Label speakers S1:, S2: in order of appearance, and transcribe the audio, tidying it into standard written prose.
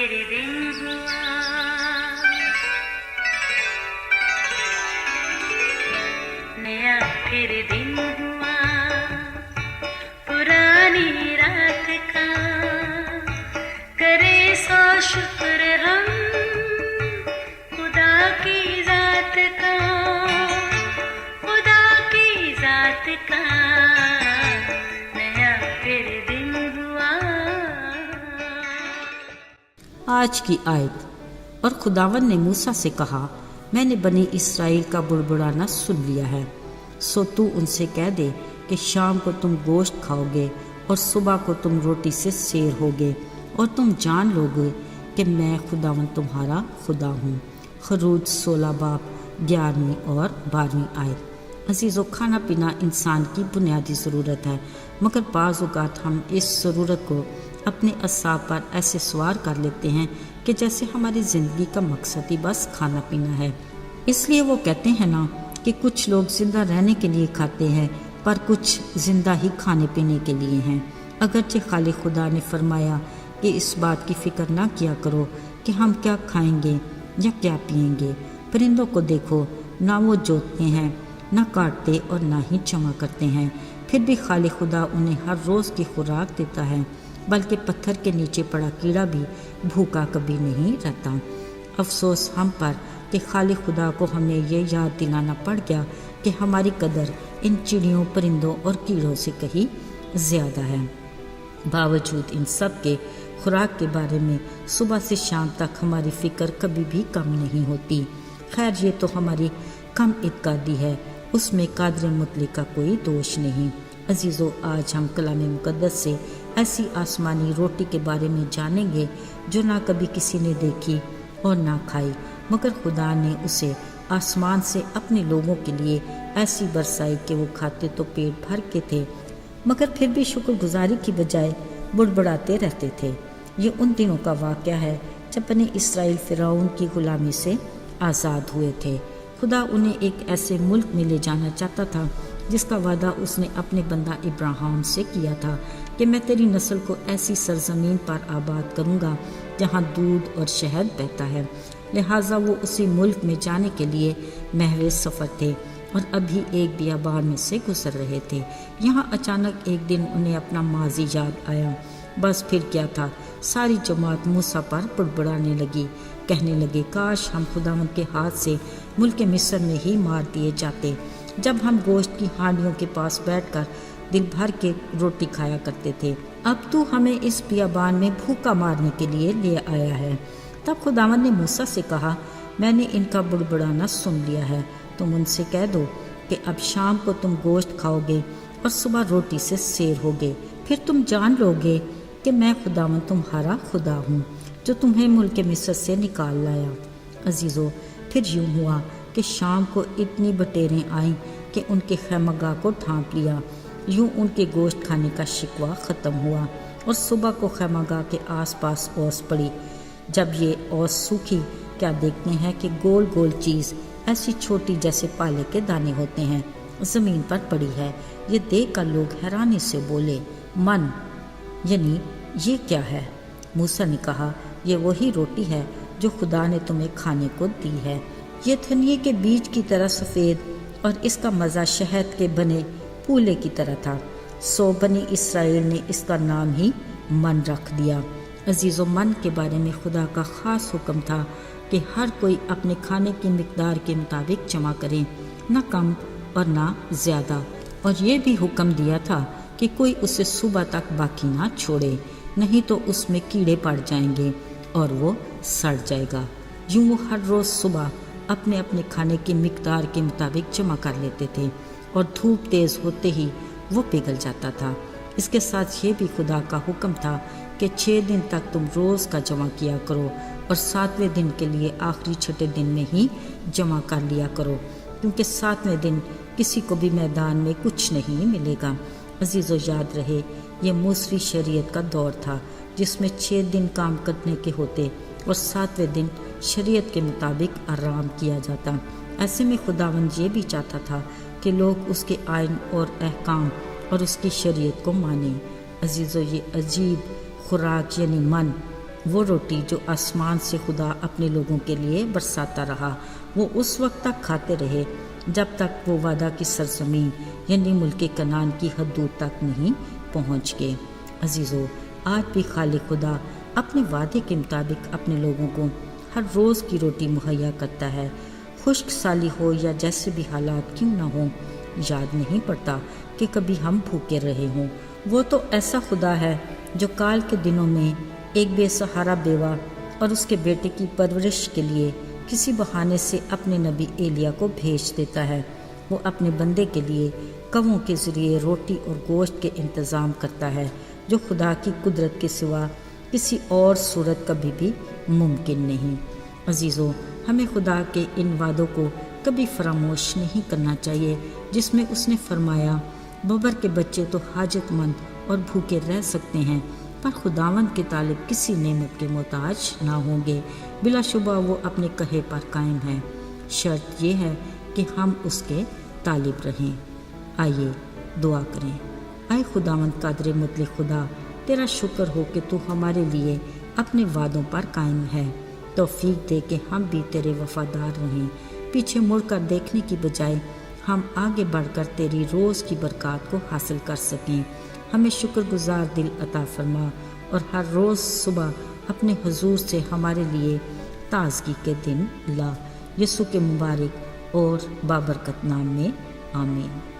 S1: پھر دن ہوا، نیا پھر دن ہوا، پرانی رات کا کرے سو شکر ہم خدا کی ذات کا، خدا کی ذات کا نیا پھر دن ہوا۔
S2: آج کی آیت، اور خداوند نے موسیٰ سے کہا، میں نے بنی اسرائیل کا بڑبڑانا سن لیا ہے، سو تو ان سے کہہ دے کہ شام کو تم گوشت کھاؤ گے اور صبح کو تم روٹی سے سیر ہوگے، اور تم جان لو گے کہ میں خداوند تمہارا خدا ہوں۔ خروج 16 باب 11 اور 12 آیت۔ عزیزو، کھانا پینا انسان کی بنیادی ضرورت ہے، مگر بعض اوقات ہم اس ضرورت کو اپنے اعصاب پر ایسے سوار کر لیتے ہیں کہ جیسے ہماری زندگی کا مقصد ہی بس کھانا پینا ہے۔ اس لیے وہ کہتے ہیں نا کہ کچھ لوگ زندہ رہنے کے لیے کھاتے ہیں، پر کچھ زندہ ہی کھانے پینے کے لیے ہیں۔ اگرچہ خالق خدا نے فرمایا کہ اس بات کی فکر نہ کیا کرو کہ ہم کیا کھائیں گے یا کیا پئیں گے۔ پرندوں کو دیکھو، نہ وہ جوتتے ہیں، نہ کاٹتے اور نہ ہی جمع کرتے ہیں، پھر بھی خالق خدا انہیں ہر روز کی خوراک دیتا ہے، بلکہ پتھر کے نیچے پڑا کیڑا بھی بھوکا کبھی نہیں رہتا۔ افسوس ہم پر کہ خالق خدا کو ہمیں یہ یاد دلانا پڑ گیا کہ ہماری قدر ان چڑیوں، پرندوں اور کیڑوں سے کہیں زیادہ ہے۔ باوجود ان سب کے خوراک کے بارے میں صبح سے شام تک ہماری فکر کبھی بھی کم نہیں ہوتی۔ خیر، یہ تو ہماری کم اعتقادی ہے، اس میں قادر مطلق کا کوئی دوش نہیں۔ عزیزو، آج ہم کلام مقدس سے ایسی آسمانی روٹی کے بارے میں جانیں گے جو نہ کبھی کسی نے دیکھی اور نہ کھائی، مگر خدا نے اسے آسمان سے اپنے لوگوں کے لیے ایسی برسائی کہ وہ کھاتے تو پیٹ بھر کے تھے، مگر پھر بھی شکر گزاری کی بجائے بڑبڑاتے رہتے تھے۔ یہ ان دنوں کا واقعہ ہے جب بنی اسرائیل فرعون کی غلامی سے آزاد ہوئے تھے۔ خدا انہیں ایک ایسے ملک میں لے جانا چاہتا تھا جس کا وعدہ اس نے اپنے بندہ ابراہیم سے کیا تھا کہ میں تیری نسل کو ایسی سرزمین پر آباد کروں گا جہاں دودھ اور شہد بہتا ہے۔ لہٰذا وہ اسی ملک میں جانے کے لیے محو سفر تھے اور ابھی ایک بیابان میں سے گزر رہے تھے۔ یہاں اچانک ایک دن انہیں اپنا ماضی یاد آیا۔ بس پھر کیا تھا، ساری جماعت موسیٰ پر بڑبڑانے لگی، کہنے لگے، کاش ہم خداوند کے ہاتھ سے ملک مصر میں ہی مار دیے جاتے، جب ہم گوشت کی ہانڈیوں کے پاس بیٹھ کر دل بھر کے روٹی کھایا کرتے تھے۔ اب تو ہمیں اس بیابان میں بھوکا مارنے کے لیے لے آیا ہے۔ تب خداوند نے موسیٰ سے کہا، میں نے ان کا بڑبڑانا سن لیا ہے، تم ان سے کہہ دو کہ اب شام کو تم گوشت کھاؤ گے اور صبح روٹی سے سیر ہوگے، پھر تم جان لو گے کہ میں خداوند تمہارا خدا ہوں جو تمہیں ملک مصر سے نکال لایا۔ عزیزو، پھر یوں ہوا کہ شام کو اتنی بٹیریں آئیں کہ ان کے خیمہ گاہ کو ڈھانپ لیا۔ یوں ان کے گوشت کھانے کا شکوہ ختم ہوا، اور صبح کو خیمہ گاہ کے آس پاس اوس پڑی۔ جب یہ اوس سوکھی، کیا دیکھتے ہیں کہ گول گول چیز ایسی چھوٹی جیسے پالے کے دانے ہوتے ہیں زمین پر پڑی ہے۔ یہ دیکھ کر لوگ حیرانی سے بولے، من یعنی یہ کیا ہے؟ موسیٰ نے کہا، یہ وہی روٹی ہے جو خدا نے تمہیں کھانے کو دی ہے۔ یہ دھنیے کے بیج کی طرح سفید اور اس کا مزہ شہد کے بنے پھولے کی طرح تھا، سو بنی اسرائیل نے اس کا نام ہی من رکھ دیا۔ عزیزو، من کے بارے میں خدا کا خاص حکم تھا کہ ہر کوئی اپنے کھانے کی مقدار کے مطابق جمع کرے، نہ کم اور نہ زیادہ، اور یہ بھی حکم دیا تھا کہ کوئی اسے صبح تک باقی نہ چھوڑے، نہیں تو اس میں کیڑے پڑ جائیں گے اور وہ سڑ جائے گا۔ یوں وہ ہر روز صبح اپنے اپنے کھانے کی مقدار کے مطابق جمع کر لیتے تھے، اور دھوپ تیز ہوتے ہی وہ پگھل جاتا تھا۔ اس کے ساتھ یہ بھی خدا کا حکم تھا کہ 6 دن تک تم روز کا جمع کیا کرو، اور 7ویں دن کے لیے آخری چھٹے دن میں ہی جمع کر لیا کرو، کیونکہ 7ویں دن کسی کو بھی میدان میں کچھ نہیں ملے گا۔ عزیزو، یاد رہے، یہ موسوی شریعت کا دور تھا جس میں 6 دن کام کرنے کے ہوتے اور 7ویں دن شریعت کے مطابق آرام کیا جاتا۔ ایسے میں خداوند یہ بھی چاہتا تھا کہ لوگ اس کے آئین اور احکام اور اس کی شریعت کو مانیں۔ عزیزو، یہ عجیب خوراک یعنی من وہ روٹی جو آسمان سے خدا اپنے لوگوں کے لیے برساتا رہا وہ اس وقت تک کھاتے رہے جب تک وہ وعدہ کی سرزمین یعنی ملک کنعان کی حدود تک نہیں پہنچ گئے۔ عزیزو، آج بھی خالق خدا اپنے وعدے کے مطابق اپنے لوگوں کو ہر روز کی روٹی مہیا کرتا ہے۔ خشک سالی ہو یا جیسے بھی حالات کیوں نہ ہوں، یاد نہیں پڑتا کہ کبھی ہم بھوکے رہے ہوں۔ وہ تو ایسا خدا ہے جو کال کے دنوں میں ایک بے سہارا بیوہ اور اس کے بیٹے کی پرورش کے لیے کسی بہانے سے اپنے نبی ایلیا کو بھیج دیتا ہے۔ وہ اپنے بندے کے لیے کووں کے ذریعے روٹی اور گوشت کے انتظام کرتا ہے جو خدا کی قدرت کے سوا کسی اور صورت کبھی بھی ممکن نہیں۔ عزیزو، ہمیں خدا کے ان وعدوں کو کبھی فراموش نہیں کرنا چاہیے جس میں اس نے فرمایا، ببر کے بچے تو حاجت مند اور بھوکے رہ سکتے ہیں پر خداوند کے طالب کسی نعمت کے محتاج نہ ہوں گے۔ بلا شبہ وہ اپنے کہے پر قائم ہے، شرط یہ ہے کہ ہم اس کے طالب رہیں۔ آئیے دعا کریں۔ اے خداوند قادر مطلق خدا، تیرا شکر ہو کہ تو ہمارے لیے اپنے وعدوں پر قائم ہے۔ توفیق دے کہ ہم بھی تیرے وفادار رہیں، پیچھے مڑ کر دیکھنے کی بجائے ہم آگے بڑھ کر تیری روز کی برکات کو حاصل کر سکیں۔ ہمیں شکر گزار دل عطا فرما اور ہر روز صبح اپنے حضور سے ہمارے لیے تازگی کے دن لا۔ یسوع کے مبارک اور بابرکت نام میں آمین۔